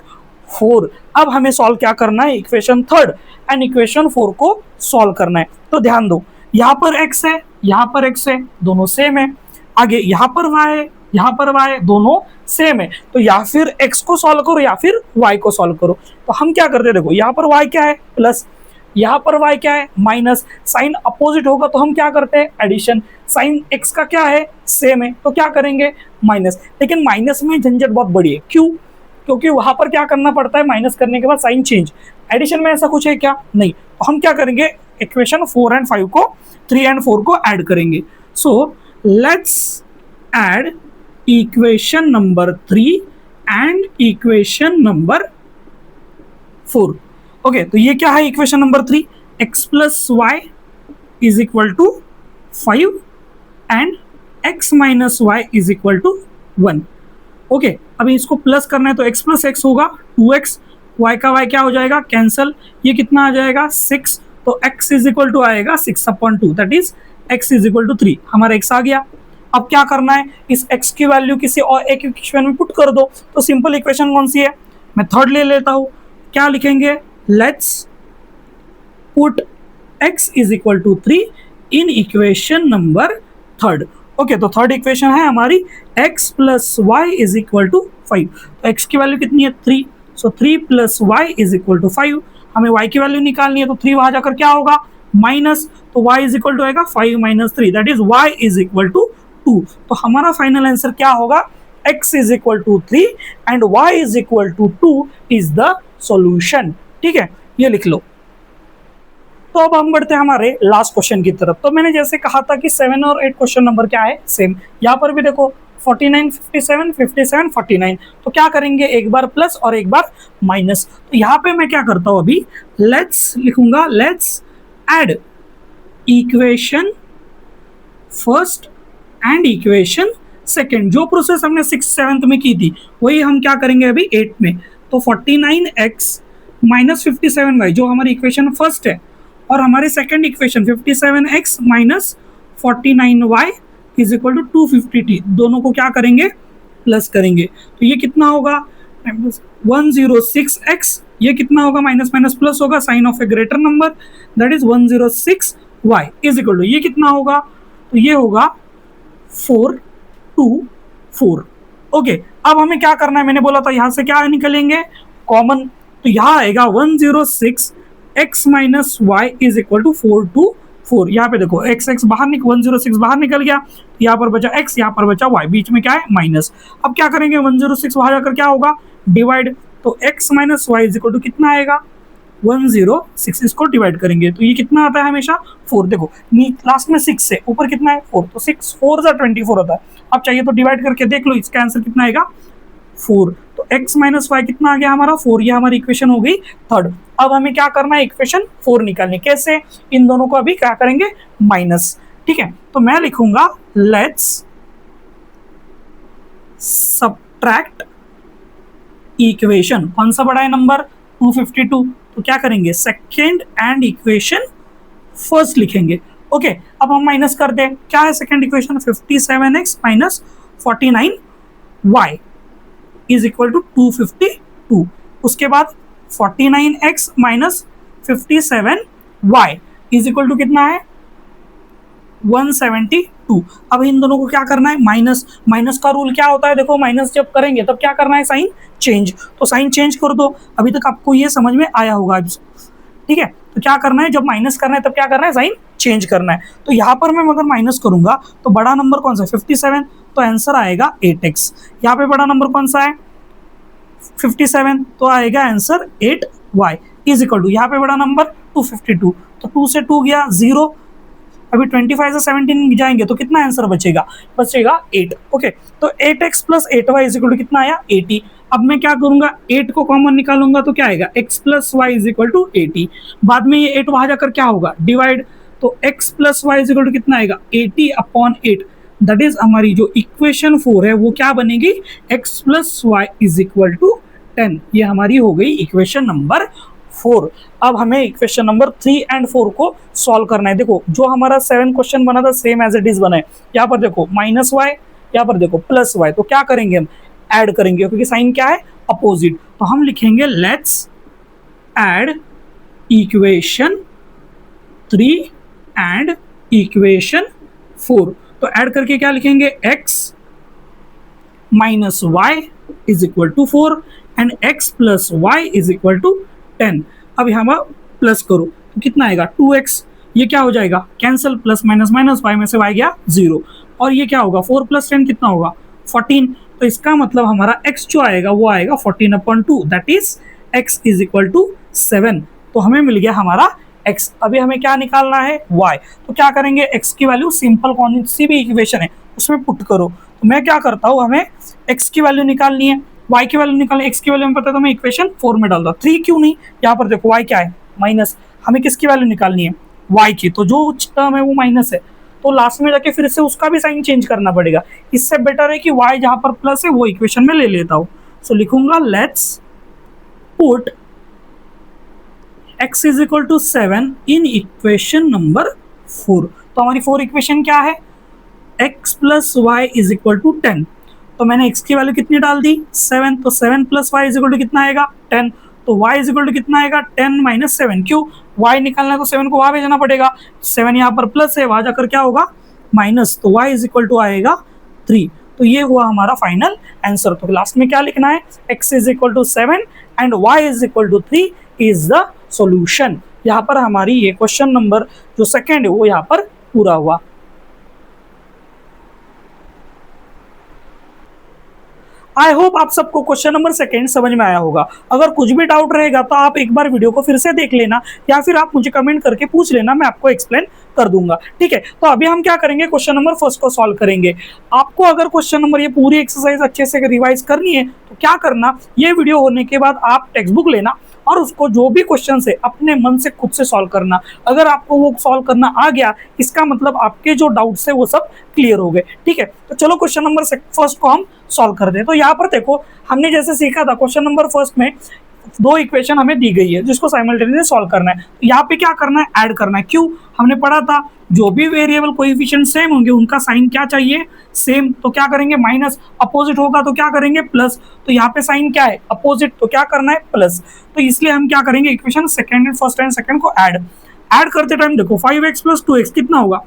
4। अब हमें सॉल्व क्या करना है इक्वेशन 3 एंड इक्वेशन 4 को सॉल्व करना है। तो ध्यान दो यहाँ पर x है यहाँ पर x है दोनों सेम है, आगे यहाँ पर y है यहाँ पर y है दोनों सेम है, तो या फिर x को सॉल्व करो या फिर y को सॉल्व करो। तो हम क्या करते हैं देखो यहाँ पर y क्या है प्लस, यहाँ पर y क्या है माइनस, साइन अपोजिट होगा तो हम क्या करते हैं एडिशन, साइन x का क्या है सेम है तो क्या करेंगे माइनस, लेकिन माइनस में झंझट बहुत बड़ी है, क्यों क्योंकि वहां पर क्या करना पड़ता है माइनस करने के बाद साइन चेंज, एडिशन में ऐसा कुछ है क्या नहीं, तो हम क्या करेंगे इक्वेशन 4 एंड 5 को 3 एंड 4 को ऐड करेंगे। So let's add equation number 3 and equation number 4। Okay, तो ये क्या है equation number 3, x plus y is equal to 5 and x minus y is equal to 1। Okay, अभी इसको प्लस करना है तो x प्लस एक्स होगा 2x, y का y क्या हो जाएगा कैंसल, ये कितना आ जाएगा 6, तो x इज इक्वल टू आएगा 6/2, that is x is equal to 3, हमारा x आ गया। अब क्या करना है, इस x की वैल्यू किसी और एक इक्वेशन में पुट कर दो। तो सिंपल इक्वेशन कौन सी है, मैं थर्ड ले लेता हूं, क्या लिखेंगे, let's put x is equal to 3 in equation number third. Okay, तो थर्ड इक्वेशन है हमारी x plus y is equal to 5। तो x की वैल्यू कितनी है 3, so 3 plus y is equal to 5। हमें y की वैल्यू निकालनी है, तो 3 वहां जाकर क्या होगा माइनस, तो y इज इक्वल टू आएगा 5 minus 3, that is y is equal to 2। तो हमारा फाइनल आंसर क्या होगा, x is equal to 3 and y is equal to 2 is the solution. ठीक है, ये लिख लो। तो अब हम बढ़ते हैं हमारे लास्ट क्वेश्चन की तरफ। तो मैंने जैसे कहा था कि 7 और 8 क्वेश्चन नंबर क्या है सेम, यहाँ पर भी देखो 49, 57, 57, 49। तो क्या करेंगे, एक बार प्लस और एक बार माइनस। तो यहाँ पे मैं क्या करता हूँ, अभी लेट्स लिखूंगा, let's add equation first and equation second. जो प्रोसेस हमने 6th 7th में की थी वही हम क्या करेंगे अभी 8 में। तो 49x माइनस 57y जो हमारी इक्वेशन फर्स्ट है, और हमारी second equation 57x minus 49y is equal to 250t, दोनों को क्या करेंगे प्लस करेंगे। तो ये कितना होगा 106x, ये कितना होगा माइनस माइनस प्लस होगा, sign of a greater number, that is 106y is equal to ये कितना होगा, तो ये होगा 424। ओके, अब हमें क्या करना है, मैंने बोला था यहाँ से क्या निकलेंगे कॉमन, तो यहाँ आएगा 106x minus y is equal to 424। यहाँ पे देखो x बाहर 106 बाहर निकल गया, यहाँ पर बचा x, यहाँ पर बचा y, बीच में क्या है माइनस। अब क्या करेंगे 106 बाहर जाकर क्या होगा डिवाइड, तो x minus y is equal to कितना आएगा 106, इसको डिवाइड करेंगे तो ये कितना आता है हमेशा 4। देखो लास्ट में 6 से ऊपर कितना है 4, तो 6 4 24 होता है। अब चाहिए तो डिवाइड करके देख लो, इसका आंसर कितना आएगा 4। तो x माइनस वाई कितना आ गया हमारा 4, ये हमारी इक्वेशन हो गई थर्ड। अब हमें क्या करना है इक्वेशन 4 निकालनी, कैसे, इन दोनों को अभी क्या करेंगे माइनस। ठीक है, तो मैं लिखूंगा लेट्स सब्ट्रैक्ट इक्वेशन, कौन सा बड़ा है नंबर 252, तो क्या करेंगे सेकेंड एंड इक्वेशन फर्स्ट लिखेंगे। ओके, अब हम माइनस कर दें, क्या है second equation 57x minus 49y is equal to 252। उसके बाद 49x minus 57y is equal to कितना है 172। अब इन दोनों को क्या करना है माइनस, माइनस का रूल क्या होता है, देखो माइनस जब करेंगे तब क्या करना है साइन चेंज, तो साइन चेंज कर दो। अभी तक आपको ये समझ में आया होगा, ठीक है। तो क्या करना है, जब माइनस करना है तब क्या करना है साइन चेंज करना है। तो यहाँ पर मैं अगर माइनस करूंगा तो बड़ा नंबर कौन सा है 57, तो आंसर आएगा 8x। यहाँ पे बड़ा नंबर कौन सा है 57, तो आएगा answer 8y is equal to, यहाँ पे बड़ा नंबर 252, तो 2 से 2 गया 0, अभी 25 से 17 जाएंगे तो कितना आंसर बचेगा 8। ओके, तो 8x plus 8y is equal to कितना आया 80। अब मैं क्या करूंगा 8 को कॉमन निकालूंगा तो क्या आएगा x plus y is equal to 80। बाद में ये 8 वहां जाकर क्या होगा डिवाइड, तो x plus y is equal to कितना आएगा 80/8, दैट इज हमारी जो इक्वेशन 4 है वो क्या बनेगी x plus y is equal to 10। ये हमारी हो गई इक्वेशन नंबर 4। अब हमें इक्वेशन नंबर 3 एंड 4 को सॉल्व करना है। देखो जो हमारा 7 क्वेश्चन बना था सेम एज इट इज बना है। यहाँ पर देखो माइनस वाई, यहाँ पर देखो प्लस वाई, तो क्या करेंगे हम ऐड करेंगे क्योंकि साइन क्या है अपोजिट। तो हम लिखेंगे let's add equation 3 and equation 4। तो ऐड करके क्या लिखेंगे x minus y is equal to 4 and x plus y is equal to 10। अब यहाँ प्लस करो तो कितना आएगा 2x, ये क्या हो जाएगा cancel, plus minus minus, y में से y गया 0, और ये क्या होगा 4 प्लस 10 कितना होगा 14। तो इसका मतलब हमारा x जो आएगा वो आएगा 14/2, that is x is equal to 7। तो हमें मिल गया हमारा x। अभी हमें क्या निकालना है y। तो क्या करेंगे x की वैल्यू सिंपल कौन सी भी इक्वेशन है उसमें पुट करो। तो मैं क्या करता हूँ, हमें x की वैल्यू निकालनी है y की वैल्यू निकालनी, x की वैल्यू हमें पता है तो मैं इक्वेशन 4 में डाल दूं। 3 क्यों नहीं, यहाँ पर देखो y क्या है माइनस, हमें किसकी वैल्यू निकालनी है y की, तो जो टर्म है वो माइनस है, तो लास्ट में जाके फिर से उसका भी साइन चेंज करना पड़ेगा। इससे बेटर है कि y जहां पर प्लस है वो इक्वेशन में ले लेता हूं। सो लिखूंगा let's put x is equal to 7 in equation number 4। तो हमारी 4 इक्वेशन क्या है, x plus y is equal to 10। तो मैंने x की वैल्यू कितनी डाल दी 7, तो 7 plus y is equal to कितना आएगा 10। तो y इज इक्वल टू कितना आएगा 10 माइनस 7, क्यों y निकालना है तो 7 को वहां भेजना पड़ेगा, 7 यहाँ पर प्लस है, वहां जाकर क्या होगा माइनस, तो y इज इक्वल टू आएगा 3। तो ये हुआ हमारा फाइनल आंसर। तो लास्ट में क्या लिखना है, x is equal to 7 and y is equal to 3 is the solution. यहाँ पर हमारी ये क्वेश्चन नंबर जो सेकंड है वो यहाँ पर पूरा हुआ। आई होप आप सबको क्वेश्चन नंबर सेकंड समझ में आया होगा। अगर कुछ भी डाउट रहेगा तो आप एक बार वीडियो को फिर से देख लेना या फिर आप मुझे कमेंट करके पूछ लेना, मैं आपको एक्सप्लेन कर दूंगा, ठीक है। तो अभी हम क्या करेंगे, क्वेश्चन नंबर फर्स्ट को सॉल्व करेंगे। आपको अगर क्वेश्चन नंबर ये पूरी एक्सरसाइज अच्छे से रिवाइज करनी है तो क्या करना, ये वीडियो होने के बाद आप टेक्स्ट बुक लेना और उसको जो भी क्वेश्चन है अपने मन से खुद से सॉल्व करना। अगर आपको वो सॉल्व करना आ गया, इसका मतलब आपके जो डाउट्स है वो सब क्लियर हो गए, ठीक है। तो चलो क्वेश्चन नंबर फर्स्ट को हम सॉल्व कर दे। तो यहाँ पर देखो हमने जैसे सीखा था क्वेश्चन नंबर फर्स्ट में 2 इक्वेशन हमें दी गई है जिसको साइमल्टेनियसली सॉल्व करना है। तो यहाँ पे क्या करना है, ऐड करना है। क्यों, हमने पढ़ा था जो भी वेरिएबल कोएफिशिएंट सेम होंगे उनका साइन क्या चाहिए सेम, तो क्या करेंगे माइनस, अपोजिट होगा तो क्या करेंगे प्लस। तो यहाँ पे साइन क्या है अपोजिट, तो क्या करना है प्लस। तो इसलिए हम क्या करेंगे, equation second and first and second को ऐड करते टाइम देखो 5x प्लस 2x कितना होगा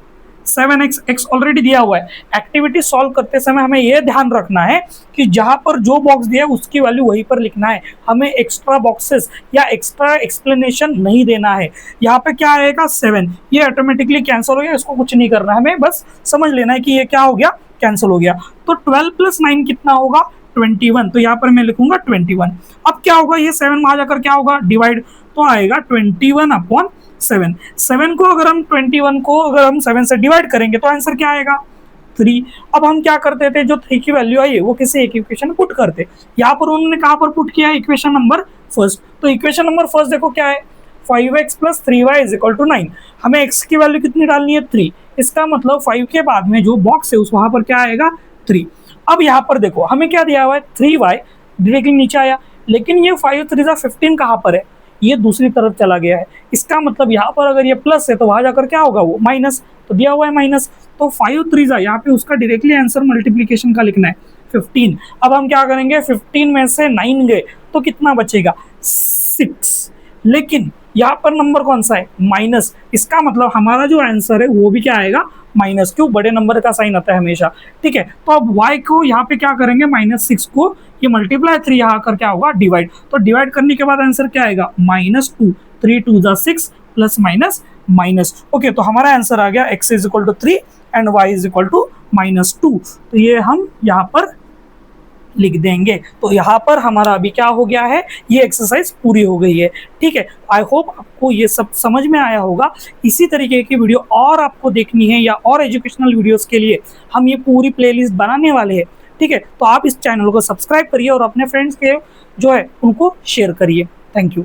7x, x ऑलरेडी दिया हुआ है। एक्टिविटी सॉल्व करते समय हमें यह ध्यान रखना है कि जहां पर जो बॉक्स दिया है उसकी वैल्यू वहीं पर लिखना है, हमें एक्स्ट्रा बॉक्सेस या एक्स्ट्रा एक्सप्लेनेशन नहीं देना है। यहाँ पे क्या आएगा 7, ये ऑटोमेटिकली कैंसिल हो गया, इसको कुछ नहीं करना है, हमें बस समझ लेना है कि ये क्या हो गया कैंसिल हो गया। तो 12 प्लस 9 कितना होगा 21, तो यहाँ पर मैं लिखूंगा 21। अब क्या होगा, ये 7 वहां जाकर क्या होगा डिवाइड, तो आएगा 21/7। 7 को अगर हम 21 को अगर हम 7 से डिवाइड करेंगे तो आंसर क्या आएगा 3। अब हम क्या करते थे, जो 3 की वैल्यू आई है वो किसी एक इक्वेशन में पुट करते। यहाँ पर उन्होंने कहाँ पर पुट किया है, इक्वेशन नंबर फर्स्ट। तो इक्वेशन नंबर फर्स्ट देखो क्या है 5x plus 3y is equal to 9। हमें x की वैल्यू कितनी डालनी है 3, इसका मतलब 5 के बाद में जो बॉक्स है उस वहां पर क्या आएगा 3। अब यहाँ पर देखो हमें क्या दिया हुआ है 3y डायरेक्टली नीचे आया, लेकिन ये 5 3 15 कहाँ पर है, ये दूसरी तरफ चला गया है। इसका मतलब यहाँ पर अगर ये प्लस है तो वहां जाकर क्या होगा वो माइनस, तो दिया हुआ है माइनस। तो 5 3 यहाँ पे उसका डायरेक्टली आंसर मल्टीप्लीकेशन का लिखना है 15। अब हम क्या करेंगे 15 में से 9 गए तो कितना बचेगा 6, लेकिन यहाँ पर नंबर कौन सा है माइनस, इसका मतलब हमारा जो आंसर है वो भी क्या आएगा माइनस, क्यों बड़े नंबर का साइन आता है हमेशा, ठीक है। तो अब y को यहाँ पे क्या करेंगे -6 को ये मल्टीप्लाई 3 यहाँ आकर क्या होगा डिवाइड, तो डिवाइड करने के बाद आंसर क्या आएगा -2, 3 2 6 प्लस माइनस माइनस। ओके, तो हमारा आंसर आ गया x is equal to 3 and y is equal to -2। तो ये हम यहाँ पर लिख देंगे। तो यहाँ पर हमारा अभी क्या हो गया है, ये एक्सरसाइज पूरी हो गई है, ठीक है। आई होप आपको ये सब समझ में आया होगा। इसी तरीके की वीडियो और आपको देखनी है या और एजुकेशनल वीडियोस के लिए हम ये पूरी प्लेलिस्ट बनाने वाले हैं, ठीक है। तो आप इस चैनल को सब्सक्राइब करिए और अपने फ्रेंड्स के जो है उनको शेयर करिए। Thank you.